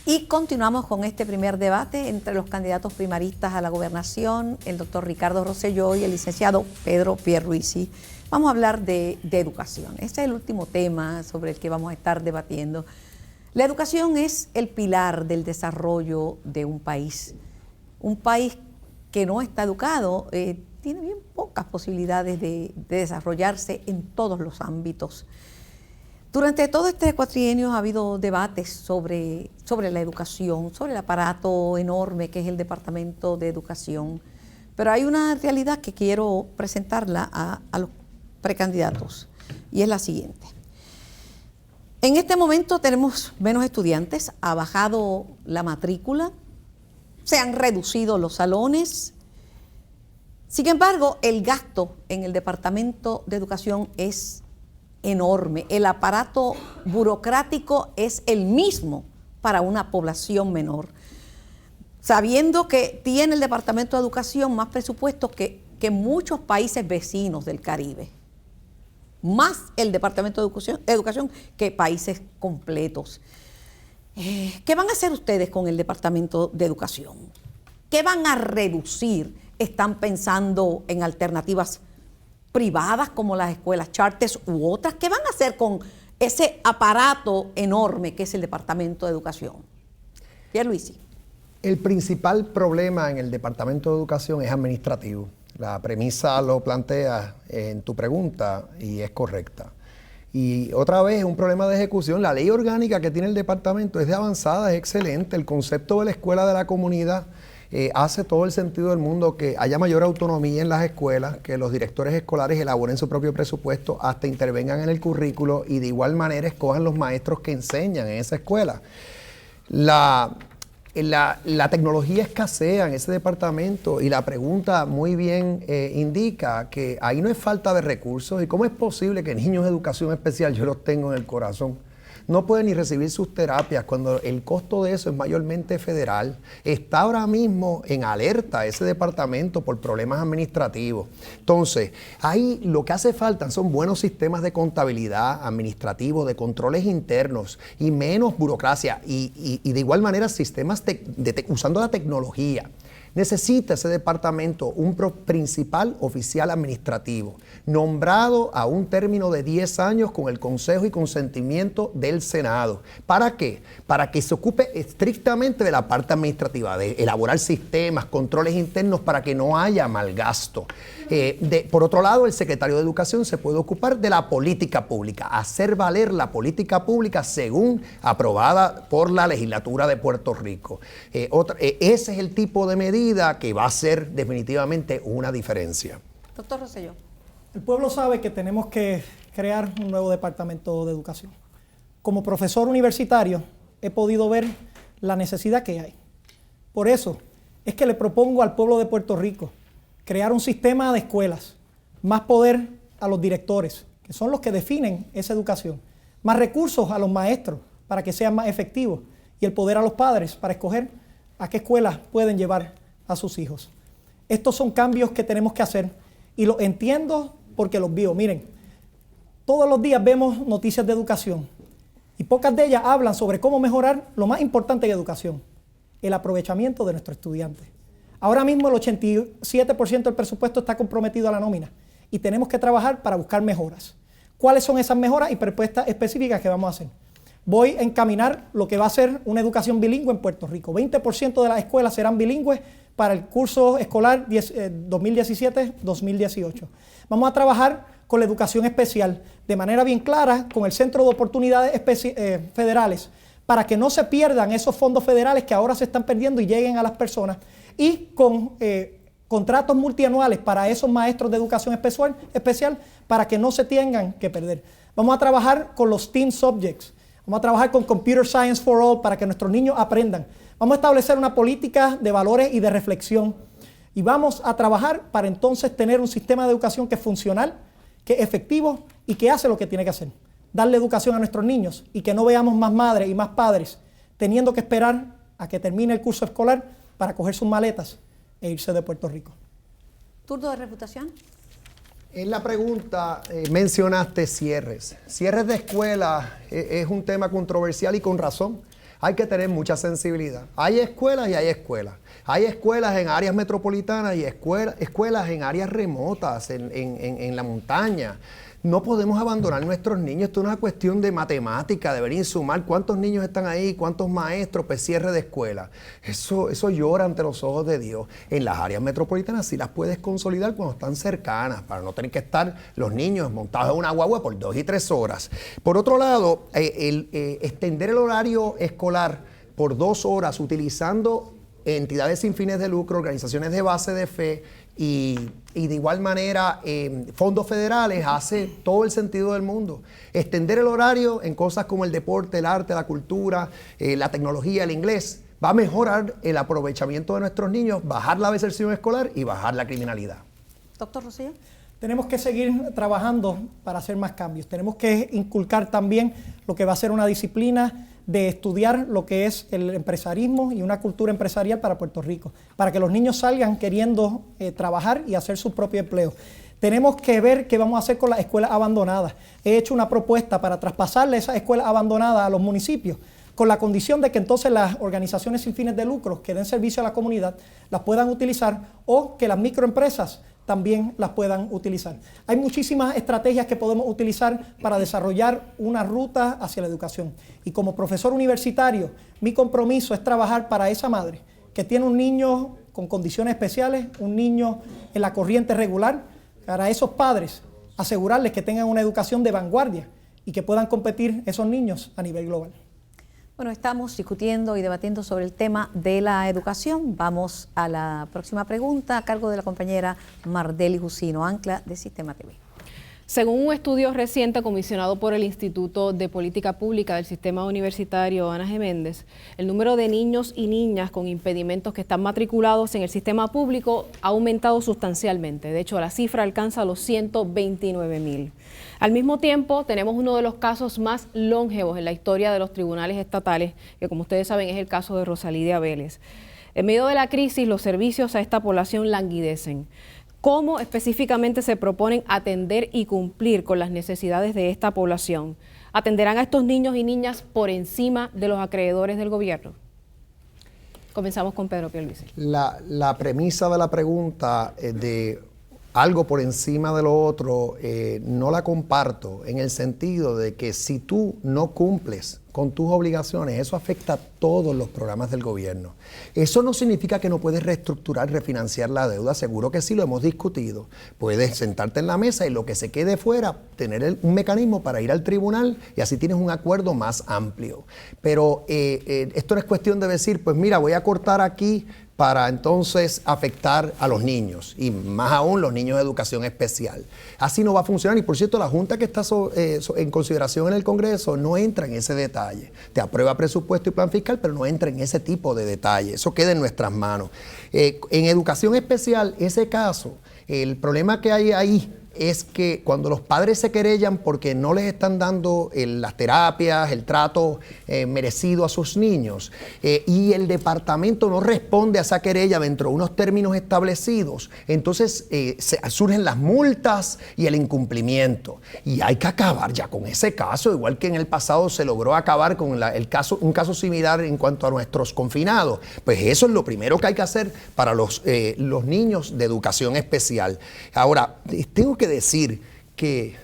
Y continuamos con este primer debate entre los candidatos primaristas a la gobernación, el doctor Ricardo Rosselló y el licenciado Pedro Pierluisi. Vamos a hablar de educación. Este es el último tema sobre el que vamos a estar debatiendo. La educación es el pilar del desarrollo de un país. Un país que no está educado tiene bien pocas posibilidades de desarrollarse en todos los ámbitos. Durante todo este cuatrienio ha habido debates sobre la educación, sobre el aparato enorme que es el Departamento de Educación. Pero hay una realidad que quiero presentarla a los precandidatos y es la siguiente. En este momento tenemos menos estudiantes, ha bajado la matrícula, se han reducido los salones. Sin embargo, el gasto en el Departamento de Educación es enorme. El aparato burocrático es el mismo para una población menor. Sabiendo que tiene el Departamento de Educación más presupuesto que muchos países vecinos del Caribe. Más el Departamento de Educación que países completos. ¿Qué van a hacer ustedes con el Departamento de Educación? ¿Qué van a reducir? ¿Están pensando en alternativas privadas como las escuelas charters u otras? ¿Qué van a hacer con ese aparato enorme que es el Departamento de Educación? Pierluisi. El principal problema en el Departamento de Educación es administrativo. La premisa lo plantea en tu pregunta y es correcta. Y otra vez, es un problema de ejecución. La ley orgánica que tiene el departamento es de avanzada, es excelente. El concepto de la escuela de la comunidad hace todo el sentido del mundo, que haya mayor autonomía en las escuelas, que los directores escolares elaboren su propio presupuesto, hasta intervengan en el currículo y de igual manera escojan los maestros que enseñan en esa escuela. La tecnología escasea en ese departamento y la pregunta muy bien indica que ahí no es falta de recursos. ¿Y cómo es posible que niños de educación especial, yo los tengo en el corazón, no pueden ni recibir sus terapias cuando el costo de eso es mayormente federal? Está ahora mismo en alerta ese departamento por problemas administrativos. Entonces, ahí lo que hace falta son buenos sistemas de contabilidad administrativo, de controles internos y menos burocracia y de igual manera sistemas usando la tecnología. Necesita ese departamento un principal oficial administrativo, nombrado a un término de 10 años con el consejo y consentimiento del Senado. ¿Para qué? Para que se ocupe estrictamente de la parte administrativa, de elaborar sistemas, controles internos para que no haya mal gasto. Por otro lado, el secretario de Educación se puede ocupar de la política pública, hacer valer la política pública según aprobada por la legislatura de Puerto Rico. Ese es el tipo de medida que va a hacer definitivamente una diferencia. Doctor Rosselló. El pueblo sabe que tenemos que crear un nuevo departamento de educación. Como profesor universitario he podido ver la necesidad que hay. Por eso es que le propongo al pueblo de Puerto Rico crear un sistema de escuelas, más poder a los directores, que son los que definen esa educación, más recursos a los maestros para que sean más efectivos y el poder a los padres para escoger a qué escuelas pueden llevar a sus hijos. Estos son cambios que tenemos que hacer y los entiendo porque los vivo. Miren, todos los días vemos noticias de educación y pocas de ellas hablan sobre cómo mejorar lo más importante en educación, el aprovechamiento de nuestros estudiantes. Ahora mismo el 87% del presupuesto está comprometido a la nómina y tenemos que trabajar para buscar mejoras. ¿Cuáles son esas mejoras y propuestas específicas que vamos a hacer? Voy a encaminar lo que va a ser una educación bilingüe en Puerto Rico. 20% de las escuelas serán bilingües para el curso escolar 2017-2018. Vamos a trabajar con la educación especial de manera bien clara con el Centro de Oportunidades Federales para que no se pierdan esos fondos federales que ahora se están perdiendo y lleguen a las personas, y con contratos multianuales para esos maestros de educación especial para que no se tengan que perder. Vamos a trabajar con los STEAM subjects. Vamos a trabajar con Computer Science for All para que nuestros niños aprendan. Vamos a establecer una política de valores y de reflexión. Y vamos a trabajar para entonces tener un sistema de educación que es funcional, que es efectivo y que hace lo que tiene que hacer. Darle educación a nuestros niños y que no veamos más madres y más padres teniendo que esperar a que termine el curso escolar para coger sus maletas e irse de Puerto Rico. ¿Turno de reputación? En la pregunta mencionaste cierres. Cierres de escuelas es un tema controversial y con razón. hay que tener mucha sensibilidad. Hay escuelas y hay escuelas. Hay escuelas en áreas metropolitanas y escuelas en áreas remotas, en la montaña. No podemos abandonar a nuestros niños. Esto es una cuestión de matemática, de venir sumar cuántos niños están ahí, cuántos maestros, pues cierre de escuela. Eso llora ante los ojos de Dios. En las áreas metropolitanas sí las puedes consolidar cuando están cercanas, para no tener que estar los niños montados en una guagua por 2 y 3 horas. Por otro lado, extender el horario escolar por 2 horas utilizando entidades sin fines de lucro, organizaciones de base de fe y de igual manera fondos federales hace todo el sentido del mundo. Extender el horario en cosas como el deporte, el arte, la cultura, la tecnología, el inglés, va a mejorar el aprovechamiento de nuestros niños, bajar la deserción escolar y bajar la criminalidad. Doctor Rosselló. Tenemos que seguir trabajando para hacer más cambios. Tenemos que inculcar también lo que va a ser una disciplina de estudiar lo que es el empresarismo y una cultura empresarial para Puerto Rico, para que los niños salgan queriendo trabajar y hacer su propio empleo. Tenemos que ver qué vamos a hacer con las escuelas abandonadas. He hecho una propuesta para traspasarle esas escuelas abandonadas a los municipios, con la condición de que entonces las organizaciones sin fines de lucro que den servicio a la comunidad las puedan utilizar o que las microempresas también las puedan utilizar. Hay muchísimas estrategias que podemos utilizar para desarrollar una ruta hacia la educación. Y como profesor universitario, mi compromiso es trabajar para esa madre que tiene un niño con condiciones especiales, un niño en la corriente regular, para esos padres asegurarles que tengan una educación de vanguardia y que puedan competir esos niños a nivel global. Bueno, estamos discutiendo y debatiendo sobre el tema de la educación. Vamos a la próxima pregunta a cargo de la compañera Mardeli Jusino, ancla de Sistema TV. Según un estudio reciente comisionado por el Instituto de Política Pública del Sistema Universitario Ana G. Méndez, el número de niños y niñas con impedimentos que están matriculados en el sistema público ha aumentado sustancialmente. De hecho, la cifra alcanza los 129,000. Al mismo tiempo, tenemos uno de los casos más longevos en la historia de los tribunales estatales, que como ustedes saben es el caso de Rosalidia Vélez. En medio de la crisis, los servicios a esta población languidecen. ¿Cómo específicamente se proponen atender y cumplir con las necesidades de esta población? ¿Atenderán a estos niños y niñas por encima de los acreedores del gobierno? Comenzamos con Pedro Pierluisi. La premisa de la pregunta de algo por encima de lo otro, no la comparto en el sentido de que si tú no cumples con tus obligaciones, eso afecta a todos los programas del gobierno. Eso no significa que no puedes reestructurar, refinanciar la deuda, seguro que sí, lo hemos discutido. Puedes sentarte en la mesa y lo que se quede fuera, tener un mecanismo para ir al tribunal y así tienes un acuerdo más amplio. Pero esto no es cuestión de decir, pues mira, voy a cortar aquí para entonces afectar a los niños y más aún los niños de educación especial. Así no va a funcionar y por cierto la Junta que está en consideración en el Congreso no entra en ese detalle. Te aprueba presupuesto y plan fiscal pero no entra en ese tipo de detalle, eso queda en nuestras manos. En educación especial, ese caso, el problema que hay ahí es que cuando los padres se querellan porque no les están dando las terapias, el trato merecido a sus niños y el departamento no responde a esa querella dentro de unos términos establecidos, entonces surgen las multas y el incumplimiento. Y hay que acabar ya con ese caso, igual que en el pasado se logró acabar con un caso similar en cuanto a nuestros confinados. Pues eso es lo primero que hay que hacer para los niños de educación especial. Ahora, tengo que decir que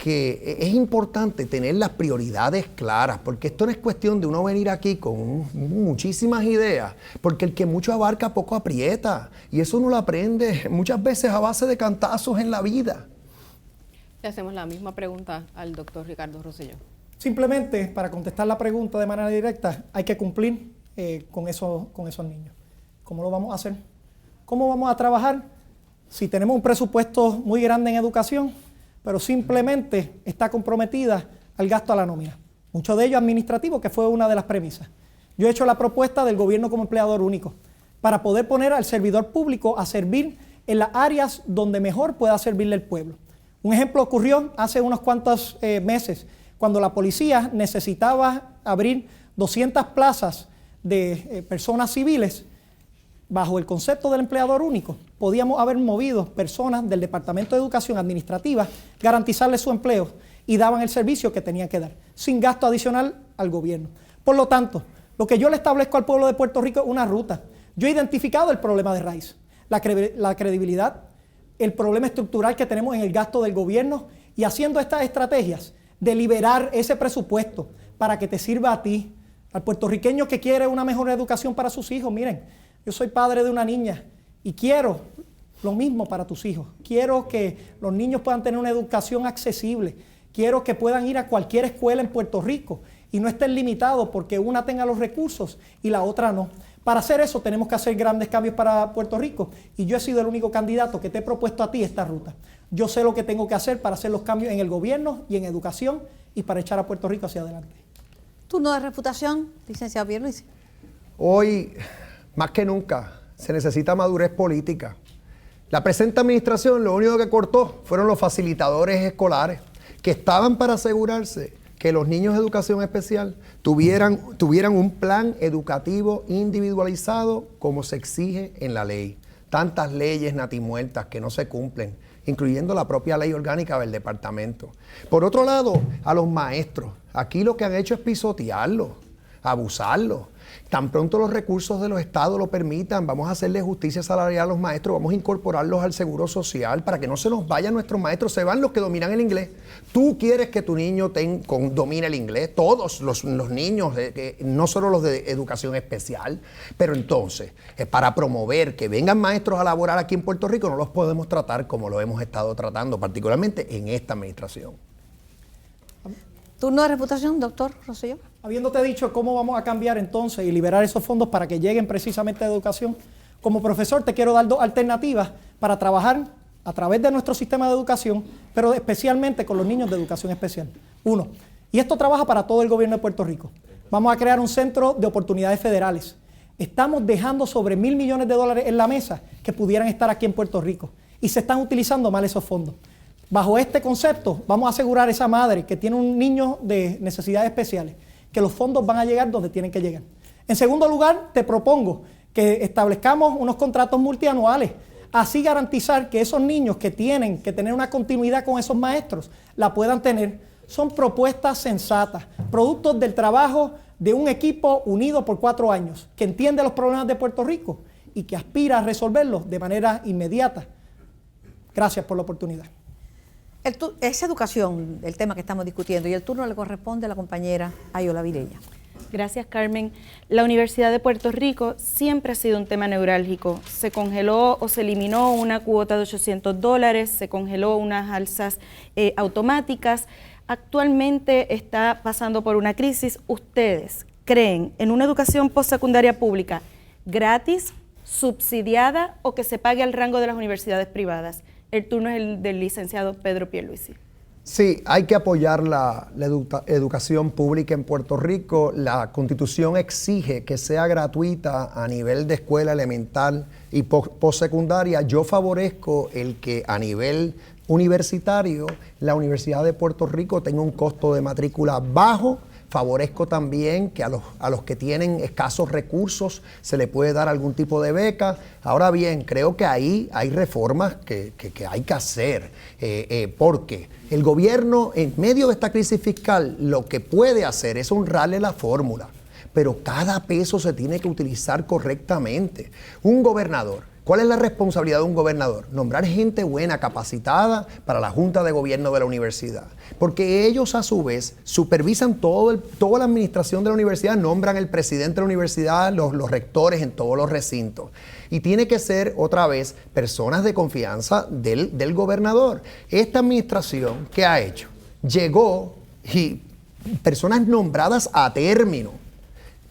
es importante tener las prioridades claras, porque esto no es cuestión de uno venir aquí con muchísimas ideas, porque el que mucho abarca poco aprieta, y eso uno lo aprende muchas veces a base de cantazos en la vida. Le hacemos la misma pregunta al doctor Ricardo Rosselló. Simplemente, para contestar la pregunta de manera directa, hay que cumplir con esos niños. ¿Cómo lo vamos a hacer? ¿Cómo vamos a trabajar? Si tenemos un presupuesto muy grande en educación, pero simplemente está comprometida al gasto a la nómina. Mucho de ello administrativo, que fue una de las premisas. Yo he hecho la propuesta del gobierno como empleador único para poder poner al servidor público a servir en las áreas donde mejor pueda servirle al pueblo. Un ejemplo ocurrió hace unos cuantos meses, cuando la policía necesitaba abrir 200 plazas de personas civiles. Bajo el concepto del empleador único, podíamos haber movido personas del Departamento de Educación Administrativa, garantizarles su empleo y daban el servicio que tenían que dar, sin gasto adicional al gobierno. Por lo tanto, lo que yo le establezco al pueblo de Puerto Rico es una ruta. Yo he identificado el problema de raíz, la credibilidad, el problema estructural que tenemos en el gasto del gobierno y haciendo estas estrategias de liberar ese presupuesto para que te sirva a ti, al puertorriqueño que quiere una mejor educación para sus hijos. Miren, yo soy padre de una niña y quiero lo mismo para tus hijos. Quiero que los niños puedan tener una educación accesible. Quiero que puedan ir a cualquier escuela en Puerto Rico y no estén limitados porque una tenga los recursos y la otra no. Para hacer eso tenemos que hacer grandes cambios para Puerto Rico y yo he sido el único candidato que te he propuesto a ti esta ruta. Yo sé lo que tengo que hacer para hacer los cambios en el gobierno y en educación y para echar a Puerto Rico hacia adelante. Turno de refutación, licenciado Pierluisi. Hoy, más que nunca, se necesita madurez política. La presente administración lo único que cortó fueron los facilitadores escolares que estaban para asegurarse que los niños de educación especial tuvieran un plan educativo individualizado como se exige en la ley. Tantas leyes natimuertas que no se cumplen, incluyendo la propia ley orgánica del departamento. Por otro lado, a los maestros, aquí lo que han hecho es pisotearlos, abusarlos. Tan pronto los recursos de los estados lo permitan, vamos a hacerle justicia salarial a los maestros, vamos a incorporarlos al seguro social para que no se nos vayan nuestros maestros, se van los que dominan el inglés. Tú quieres que tu niño domine el inglés, todos los niños, no solo los de educación especial, pero entonces, para promover que vengan maestros a laborar aquí en Puerto Rico, no los podemos tratar como lo hemos estado tratando, particularmente en esta administración. Turno de reputación, doctor Rosselló. Habiéndote dicho cómo vamos a cambiar entonces y liberar esos fondos para que lleguen precisamente a educación, como profesor te quiero dar dos alternativas para trabajar a través de nuestro sistema de educación, pero especialmente con los niños de educación especial. Uno, y esto trabaja para todo el gobierno de Puerto Rico. Vamos a crear un centro de oportunidades federales. Estamos dejando sobre $1,000 millones en la mesa que pudieran estar aquí en Puerto Rico y se están utilizando mal esos fondos. Bajo este concepto, vamos a asegurar a esa madre que tiene un niño de necesidades especiales, que los fondos van a llegar donde tienen que llegar. En segundo lugar, te propongo que establezcamos unos contratos multianuales, así garantizar que esos niños que tienen que tener una continuidad con esos maestros, la puedan tener. Son propuestas sensatas, productos del trabajo de un equipo unido por 4 años, que entiende los problemas de Puerto Rico y que aspira a resolverlos de manera inmediata. Gracias por la oportunidad. Es educación el tema que estamos discutiendo y el turno le corresponde a la compañera Ayola Virella. Gracias, Carmen. La Universidad de Puerto Rico siempre ha sido un tema neurálgico. Se congeló o se eliminó una cuota de $800, se congeló unas alzas automáticas. Actualmente está pasando por una crisis. ¿Ustedes creen en una educación postsecundaria pública gratis, subsidiada o que se pague al rango de las universidades privadas? El turno es el del licenciado Pedro Pierluisi. Sí, hay que apoyar la educación pública en Puerto Rico. La Constitución exige que sea gratuita a nivel de escuela elemental y postsecundaria. Yo favorezco el que a nivel universitario la Universidad de Puerto Rico tenga un costo de matrícula bajo. Favorezco también que a los que tienen escasos recursos se le puede dar algún tipo de beca. Ahora bien, creo que ahí hay reformas que hay que hacer, porque el gobierno en medio de esta crisis fiscal lo que puede hacer es honrarle la fórmula, pero cada peso se tiene que utilizar correctamente. Un gobernador, ¿cuál es la responsabilidad de un gobernador? Nombrar gente buena, capacitada para la Junta de Gobierno de la universidad. Porque ellos a su vez supervisan toda la administración de la universidad, nombran el presidente de la universidad, los rectores en todos los recintos. Y tiene que ser otra vez personas de confianza del gobernador. Esta administración, ¿qué ha hecho? Llegó y personas nombradas a término,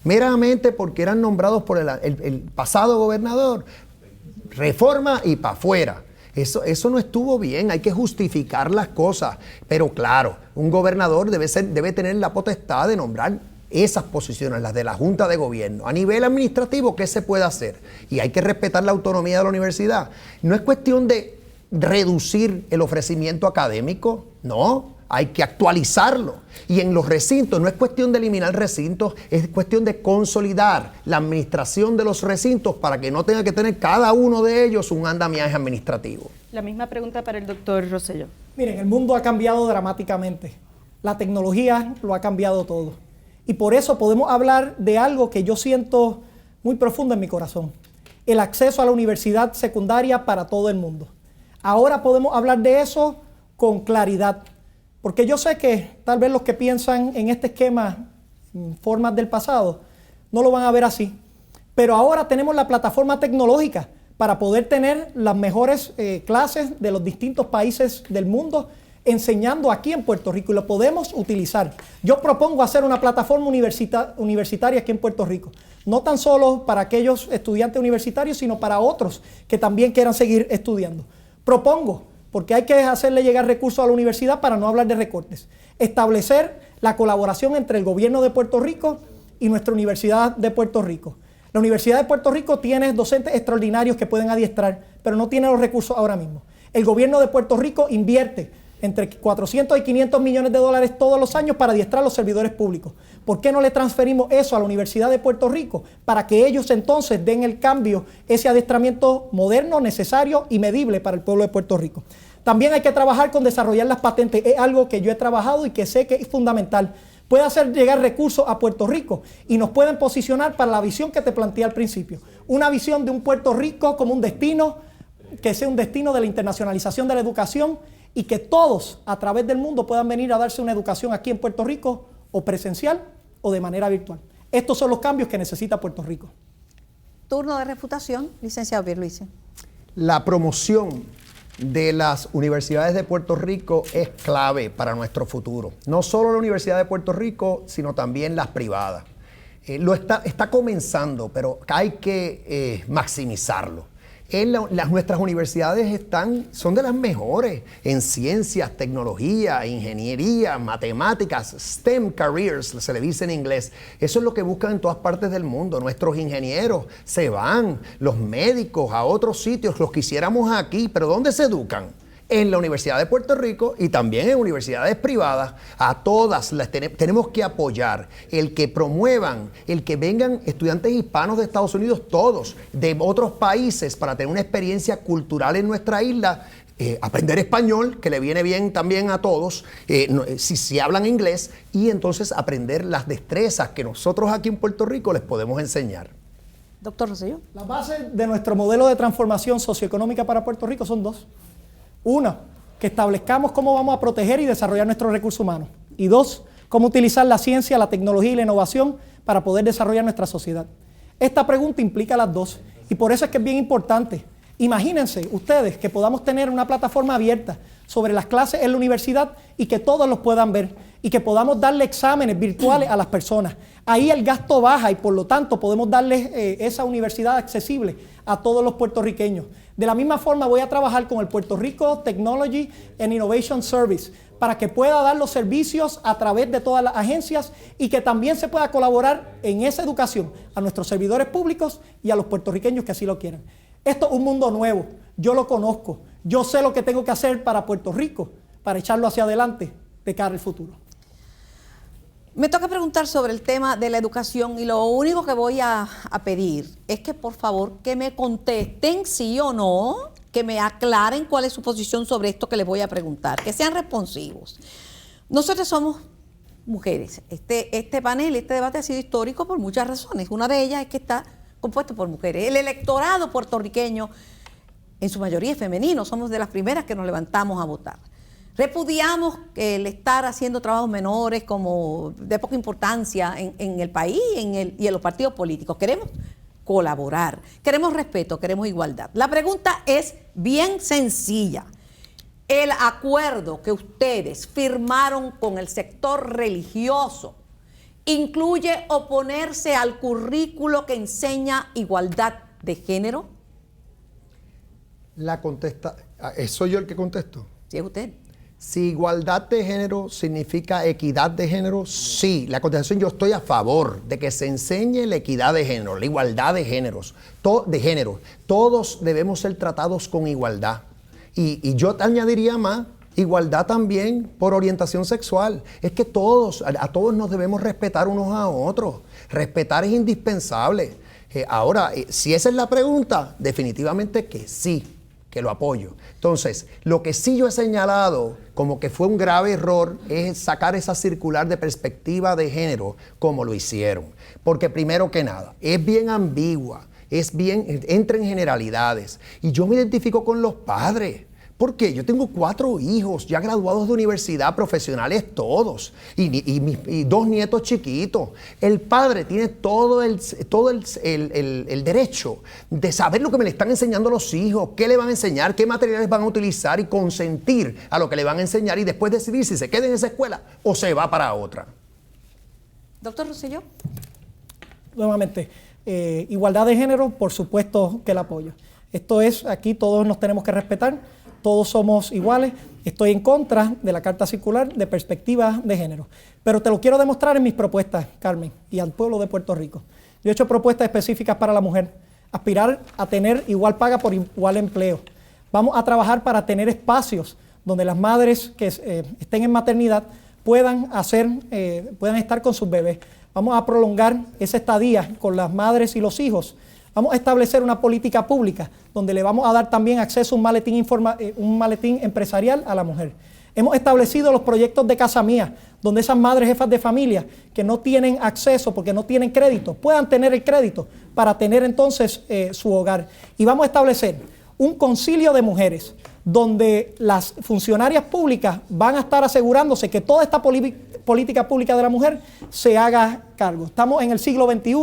meramente porque eran nombrados por el pasado gobernador. Reforma y para afuera. Eso no estuvo bien, hay que justificar las cosas. Pero claro, un gobernador debe tener la potestad de nombrar esas posiciones, las de la Junta de Gobierno. A nivel administrativo, ¿qué se puede hacer? Y hay que respetar la autonomía de la universidad. No es cuestión de reducir el ofrecimiento académico, no. Hay que actualizarlo. Y en los recintos, no es cuestión de eliminar recintos, es cuestión de consolidar la administración de los recintos para que no tenga que tener cada uno de ellos un andamiaje administrativo. La misma pregunta para el doctor Rosselló. Miren, el mundo ha cambiado dramáticamente. La tecnología lo ha cambiado todo. Y por eso podemos hablar de algo que yo siento muy profundo en mi corazón: el acceso a la universidad secundaria para todo el mundo. Ahora podemos hablar de eso con claridad, porque yo sé que tal vez los que piensan en este esquema, formas del pasado, no lo van a ver así. Pero ahora tenemos la plataforma tecnológica para poder tener las mejores clases de los distintos países del mundo enseñando aquí en Puerto Rico, y lo podemos utilizar. Yo propongo hacer una plataforma universitaria aquí en Puerto Rico, no tan solo para aquellos estudiantes universitarios, sino para otros que también quieran seguir estudiando. Propongo, porque hay que hacerle llegar recursos a la universidad para no hablar de recortes, establecer la colaboración entre el gobierno de Puerto Rico y nuestra Universidad de Puerto Rico. La Universidad de Puerto Rico tiene docentes extraordinarios que pueden adiestrar, pero no tiene los recursos ahora mismo. El gobierno de Puerto Rico invierte entre 400 y 500 millones de dólares todos los años para adiestrar a los servidores públicos. ¿Por qué no le transferimos eso a la Universidad de Puerto Rico para que ellos entonces den el cambio, ese adiestramiento moderno, necesario y medible para el pueblo de Puerto Rico? También hay que trabajar con desarrollar las patentes. Es algo que yo he trabajado y que sé que es fundamental. Puede hacer llegar recursos a Puerto Rico y nos pueden posicionar para la visión que te planteé al principio. Una visión de un Puerto Rico como un destino, que sea un destino de la internacionalización de la educación, y que todos a través del mundo puedan venir a darse una educación aquí en Puerto Rico, o presencial o de manera virtual. Estos son los cambios que necesita Puerto Rico. Turno de refutación, licenciado Pierluisi. La promoción de las universidades de Puerto Rico es clave para nuestro futuro. No solo la Universidad de Puerto Rico, sino también las privadas. Está comenzando, pero hay que maximizarlo. Nuestras universidades son de las mejores en ciencias, tecnología, ingeniería, matemáticas, STEM careers, se le dice en inglés. Eso es lo que buscan en todas partes del mundo. Nuestros ingenieros se van, los médicos a otros sitios, los quisiéramos aquí, pero ¿dónde se educan? En la Universidad de Puerto Rico y también en universidades privadas. A todas las tenemos que apoyar el que promuevan, el que vengan estudiantes hispanos de Estados Unidos, todos, de otros países, para tener una experiencia cultural en nuestra isla, aprender español, que le viene bien también a todos, si hablan inglés, y entonces aprender las destrezas que nosotros aquí en Puerto Rico les podemos enseñar. Doctor Rosselló. Las bases de nuestro modelo de transformación socioeconómica para Puerto Rico son dos. Una, que establezcamos cómo vamos a proteger y desarrollar nuestros recursos humanos. Y dos, cómo utilizar la ciencia, la tecnología y la innovación para poder desarrollar nuestra sociedad. Esta pregunta implica las dos, y por eso es que es bien importante. Imagínense ustedes que podamos tener una plataforma abierta sobre las clases en la universidad y que todos los puedan ver, y que podamos darle exámenes virtuales a las personas. Ahí el gasto baja y por lo tanto podemos darles esa universidad accesible a todos los puertorriqueños. De la misma forma voy a trabajar con el Puerto Rico Technology and Innovation Service para que pueda dar los servicios a través de todas las agencias y que también se pueda colaborar en esa educación a nuestros servidores públicos y a los puertorriqueños que así lo quieran. Esto es un mundo nuevo, yo lo conozco, yo sé lo que tengo que hacer para Puerto Rico, para echarlo hacia adelante de cara al futuro. Me toca preguntar sobre el tema de la educación y lo único que voy a pedir es que por favor que me contesten sí o no, que me aclaren cuál es su posición sobre esto que les voy a preguntar, que sean responsivos. Nosotros somos mujeres. Este panel, este debate ha sido histórico por muchas razones. Una de ellas es que está compuesto por mujeres. El electorado puertorriqueño en su mayoría es femenino, somos de las primeras que nos levantamos a votar. Repudiamos el estar haciendo trabajos menores como de poca importancia en el país y en los partidos políticos. Queremos colaborar, queremos respeto, queremos igualdad. La pregunta es bien sencilla. El acuerdo que ustedes firmaron con el sector religioso incluye oponerse al currículo que enseña igualdad de género. ¿Soy yo el que contesto? Sí, es usted. Si igualdad de género significa equidad de género, sí. La contestación, yo estoy a favor de que se enseñe la equidad de género, la igualdad de géneros, de género. Todos debemos ser tratados con igualdad. Y yo te añadiría más, igualdad también por orientación sexual. Es que a todos nos debemos respetar unos a otros. Respetar es indispensable. Ahora, si esa es la pregunta, definitivamente que sí. que lo apoyo. Entonces, lo que sí yo he señalado como que fue un grave error es sacar esa circular de perspectiva de género como lo hicieron. Porque primero que nada, es bien ambigua, entra en generalidades. Y yo me identifico con los padres. ¿Por qué? Yo tengo 4 hijos ya graduados de universidad, profesionales todos, y 2 nietos chiquitos. El padre tiene todo el derecho de saber lo que me le están enseñando los hijos, qué le van a enseñar, qué materiales van a utilizar y consentir a lo que le van a enseñar y después decidir si se queda en esa escuela o se va para otra. Doctor Rosselló. Nuevamente, igualdad de género, por supuesto que el apoyo. Esto es, aquí todos nos tenemos que respetar. Todos somos iguales. Estoy en contra de la Carta Circular de perspectiva de género. Pero te lo quiero demostrar en mis propuestas, Carmen, y al pueblo de Puerto Rico. Yo he hecho propuestas específicas para la mujer. Aspirar a tener igual paga por igual empleo. Vamos a trabajar para tener espacios donde las madres que estén en maternidad puedan estar con sus bebés. Vamos a prolongar esa estadía con las madres y los hijos. Vamos a establecer una política pública donde le vamos a dar también acceso a un maletín empresarial a la mujer. Hemos establecido los proyectos de Casa Mía, donde esas madres jefas de familia que no tienen acceso porque no tienen crédito, puedan tener el crédito para tener entonces su hogar. Y vamos a establecer un concilio de mujeres donde las funcionarias públicas van a estar asegurándose que toda esta política pública de la mujer se haga cargo. Estamos en el siglo XXI.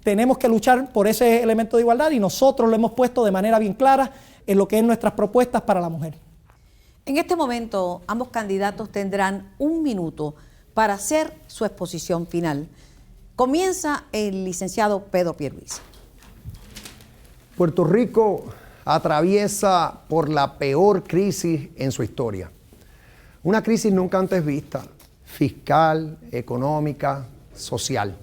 Tenemos que luchar por ese elemento de igualdad y nosotros lo hemos puesto de manera bien clara en lo que es nuestras propuestas para la mujer. En este momento, ambos candidatos tendrán 1 minuto para hacer su exposición final. Comienza el licenciado Pedro Pierluisi. Puerto Rico atraviesa por la peor crisis en su historia. Una crisis nunca antes vista, fiscal, económica, social.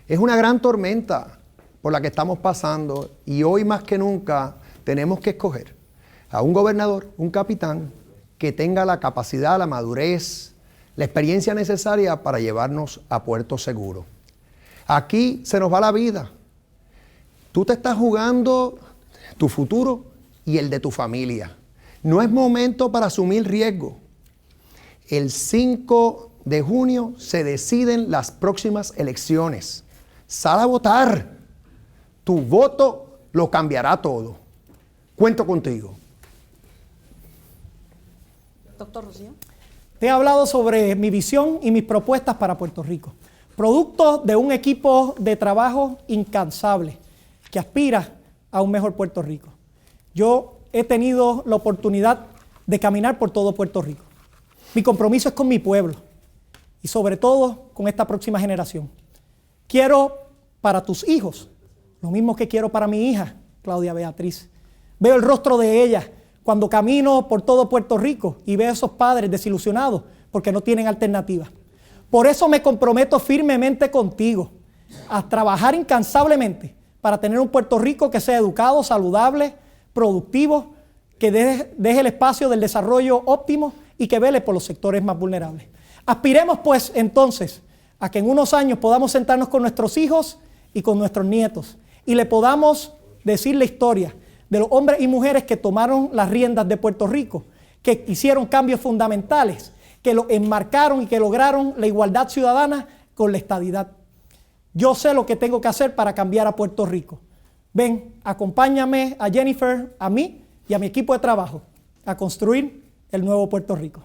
Es una gran tormenta por la que estamos pasando y hoy más que nunca tenemos que escoger a un gobernador, un capitán que tenga la capacidad, la madurez, la experiencia necesaria para llevarnos a puerto seguro. Aquí se nos va la vida. Tú te estás jugando tu futuro y el de tu familia. No es momento para asumir riesgo. El 5 de junio se deciden las próximas elecciones. Sal a votar. Tu voto lo cambiará todo. Cuento contigo. Doctor Rosselló. Te he hablado sobre mi visión y mis propuestas para Puerto Rico. Producto de un equipo de trabajo incansable que aspira a un mejor Puerto Rico. Yo he tenido la oportunidad de caminar por todo Puerto Rico. Mi compromiso es con mi pueblo y sobre todo con esta próxima generación. Quiero para tus hijos lo mismo que quiero para mi hija, Claudia Beatriz. Veo el rostro de ella cuando camino por todo Puerto Rico y veo a esos padres desilusionados porque no tienen alternativa. Por eso me comprometo firmemente contigo a trabajar incansablemente para tener un Puerto Rico que sea educado, saludable, productivo, que deje el espacio del desarrollo óptimo y que vele por los sectores más vulnerables. Aspiremos pues entonces a que en unos años podamos sentarnos con nuestros hijos y con nuestros nietos y le podamos decir la historia de los hombres y mujeres que tomaron las riendas de Puerto Rico, que hicieron cambios fundamentales, que lo enmarcaron y que lograron la igualdad ciudadana con la estadidad. Yo sé lo que tengo que hacer para cambiar a Puerto Rico. Ven, acompáñame a Jennifer, a mí y a mi equipo de trabajo a construir el nuevo Puerto Rico.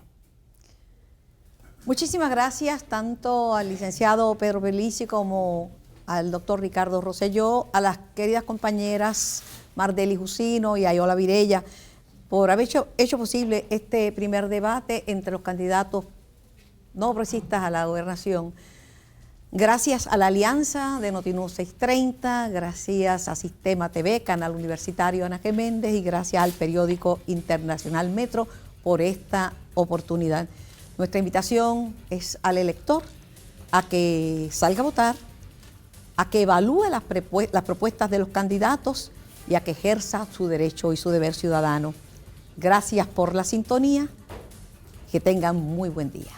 Muchísimas gracias tanto al licenciado Pedro Pierluisi como al doctor Ricardo Rosselló, a las queridas compañeras Mardeli Jusino y Ayola Virella por haber hecho posible este primer debate entre los candidatos no progresistas a la gobernación. Gracias a la alianza de Notinews 630, gracias a Sistema TV, Canal Universitario Ana G. Méndez y gracias al periódico internacional Metro por esta oportunidad. Nuestra invitación es al elector a que salga a votar, a que evalúe las propuestas de los candidatos y a que ejerza su derecho y su deber ciudadano. Gracias por la sintonía. Que tengan muy buen día.